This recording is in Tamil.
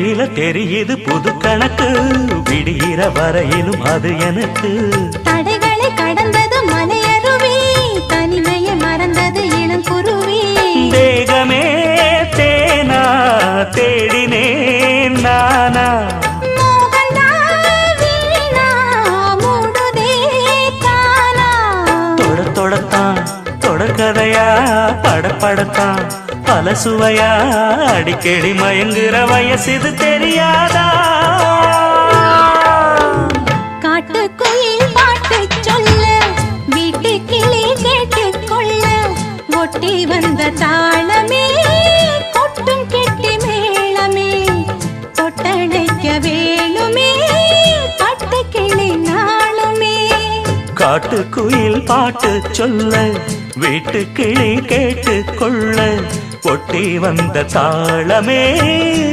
விழியில தெரியுது புது கணக்கு, விடிகிற வரையிலும் அது எனக்கு. தடைகளை கடந்தது மலையருவி, தனிமையை மறந்தது இளங்குருவி. தேகமே தேனா தேடினேன் நானா, தொடர்கதையா படப்படத்தான் பல சுவையா, அடிக்கடி மயங்குற வயசு தெரியாதா? காட்டுக்குயில் பாட்டு சொல்ல, வீட்டு கிளி கேட்டுக்கொள்ள, ஒட்டி வந்த தாளமே கொட்டும் கெட்டி மேளமே, தொட்டணைக்க வேணுமே பட்டு கிளி நாளுமே. காட்டுக்குயில் பாட்டு சொல்ல, வீட்டு கிளி கேட்டுக்கொள்ள, ஒட்டி வந்த தாளமே